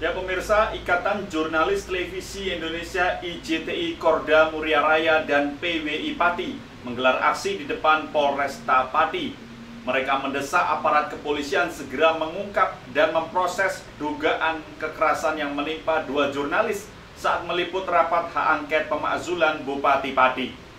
Ya pemirsa, Ikatan Jurnalis Televisi Indonesia IJTI Korda Muria Raya dan PWI Pati menggelar aksi di depan Polresta Pati. Mereka mendesak aparat kepolisian segera mengungkap dan memproses dugaan kekerasan yang menimpa dua jurnalis saat meliput rapat hak angket pemakzulan Bupati Pati.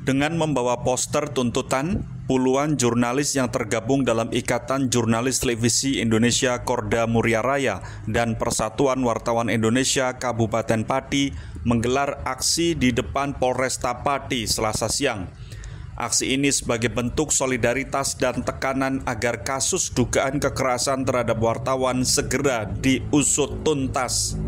Dengan membawa poster tuntutan, puluhan jurnalis yang tergabung dalam Ikatan Jurnalis Televisi Indonesia Korda Muria Raya dan Persatuan Wartawan Indonesia Kabupaten Pati menggelar aksi di depan Polresta Pati Selasa siang. Aksi ini sebagai bentuk solidaritas dan tekanan agar kasus dugaan kekerasan terhadap wartawan segera diusut tuntas.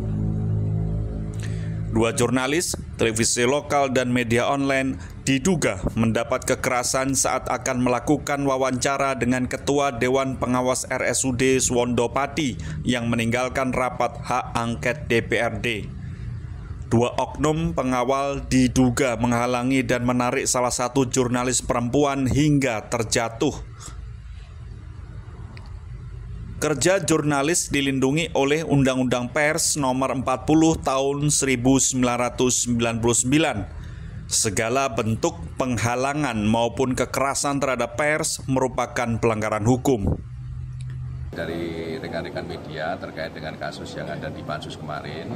Dua jurnalis, televisi lokal dan media online diduga mendapat kekerasan saat akan melakukan wawancara dengan Ketua Dewan Pengawas RSUD Suwondo Pati yang meninggalkan rapat hak angket DPRD. Dua oknum pengawal diduga menghalangi dan menarik salah satu jurnalis perempuan hingga terjatuh. Kerja jurnalis dilindungi oleh Undang-Undang Pers Nomor 40 Tahun 1999. Segala bentuk penghalangan maupun kekerasan terhadap pers merupakan pelanggaran hukum. Dari rekan-rekan media terkait dengan kasus yang ada di Pansus kemarin,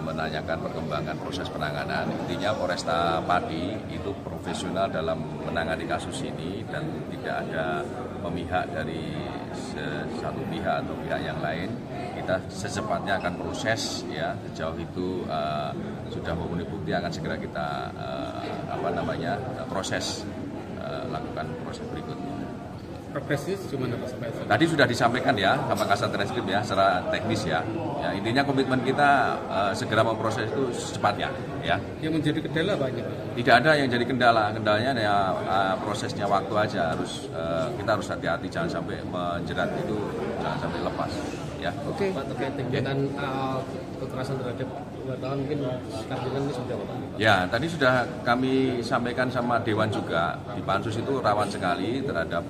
menanyakan perkembangan proses penanganan. Intinya Polresta Pati itu profesional dalam menangani kasus ini dan tidak ada memihak dari satu pihak atau pihak yang lain. Kita secepatnya akan proses, ya, sejauh itu sudah memenuhi bukti akan segera kita proses, lakukan proses berikutnya. Progresnya gimana Pak? Tadi sudah disampaikan ya sama Kasat Reskrim ya secara teknis ya. Ya, intinya komitmen kita segera memproses itu secepatnya ya. Yang menjadi kendala banyak. Tidak ada yang jadi kendala. Kendalanya ya prosesnya waktu aja. Kita harus hati-hati, jangan sampai menjerat itu, jangan sampai lepas ya. Oke. Pak, terkait dengan kekerasan terhadap wartawan mungkin kehadiran ini sudah Pak? Ya, tadi sudah kami sampaikan sama Dewan juga. Di Pansus itu rawan sekali terhadap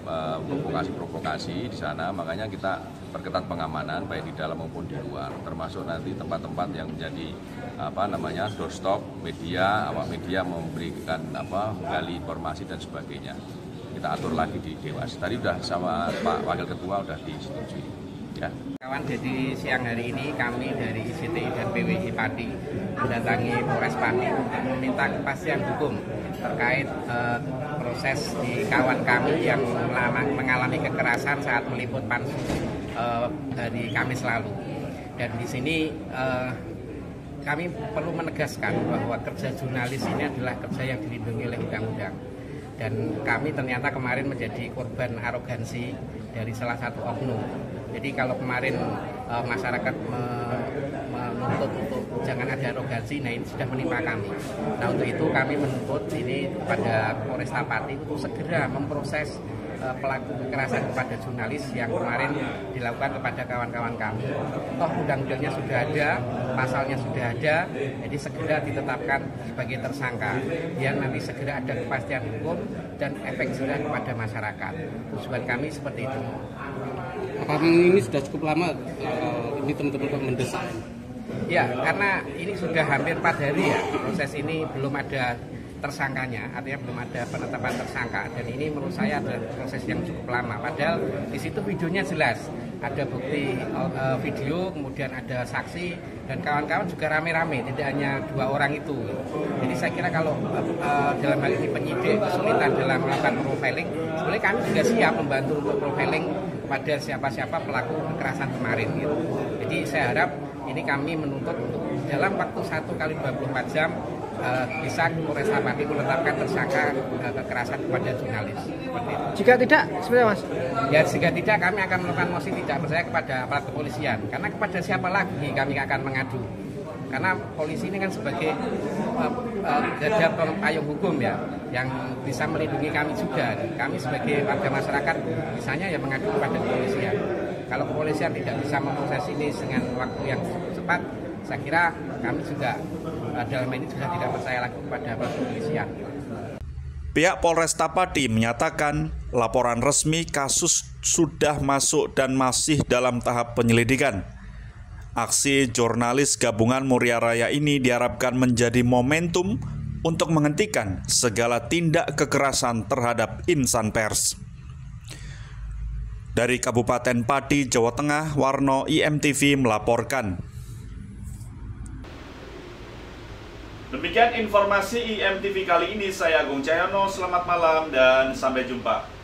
provokasi-provokasi di sana. Makanya kita perketat pengamanan baik di dalam maupun di luar. Termasuk nanti tempat-tempat yang menjadi doorstop media, awak media memberikan menggali informasi dan sebagainya. Kita atur lagi di Dewas. Tadi sudah sama Pak Wakil Ketua sudah disetujui. Ya. Kawan, jadi siang hari ini kami dari IJTI dan PWI Pati mendatangi Polres Pati untuk meminta kepastian hukum terkait proses di kawan kami yang mengalami kekerasan saat meliput Pansus hari Kamis lalu. Dan di sini kami perlu menegaskan bahwa kerja jurnalis ini adalah kerja yang dilindungi oleh undang-undang. Dan kami ternyata kemarin menjadi korban arogansi dari salah satu oknum. Jadi kalau kemarin masyarakat menuntut untuk jangan ada arogansi, nah ini sudah menimpa kami. Nah untuk itu kami menuntut ini kepada Polresta Pati untuk segera memproses pelaku kekerasan kepada jurnalis yang kemarin dilakukan kepada kawan-kawan kami. Toh undang-undangnya sudah ada, pasalnya sudah ada, jadi segera ditetapkan sebagai tersangka. Biar nanti segera ada kepastian hukum dan efek jerah kepada masyarakat. Tujuan kami seperti itu. Apakah ini sudah cukup lama ini teman-teman mendesak? Ya, karena ini sudah hampir 4 hari ya, proses ini belum ada tersangkanya, artinya belum ada penetapan tersangka, dan ini menurut saya adalah proses yang cukup lama. Padahal di situ videonya jelas, ada bukti video, kemudian ada saksi, dan kawan-kawan juga rame-rame, tidak hanya 2 orang itu. Jadi saya kira kalau dalam hal ini penyidik kesulitan dalam melakukan profiling, sebenarnya kami juga siap membantu untuk profiling kepada siapa-siapa pelaku kekerasan kemarin gitu. Jadi saya harap ini kami menuntut untuk dalam waktu 1x24 jam bisa Polresta Pati menetapkan tersangka kekerasan kepada jurnalis. Seperti itu. Jika tidak, sebenarnya Mas? Ya, jika tidak kami akan melakukan mosi tidak percaya kepada aparat kepolisian. Karena kepada siapa lagi kami akan mengadu? Karena polisi ini kan sebagai garda payung hukum ya, yang bisa melindungi kami juga. Kami sebagai warga masyarakat misalnya ya mengadu kepada kepolisian. Kalau kepolisian tidak bisa memproses ini dengan waktu yang cepat, saya kira kami juga dalam ini sudah tidak percaya lagi kepada kepolisian. Pihak Polresta Pati menyatakan Laporan resmi kasus sudah masuk dan masih dalam tahap penyelidikan. Aksi jurnalis gabungan Muria Raya ini diharapkan menjadi momentum untuk menghentikan segala tindak kekerasan terhadap insan pers. Dari Kabupaten Pati, Jawa Tengah, Warno IMTV melaporkan. Demikian informasi IMTV kali ini. Saya Agung Cahyono, selamat malam dan sampai jumpa.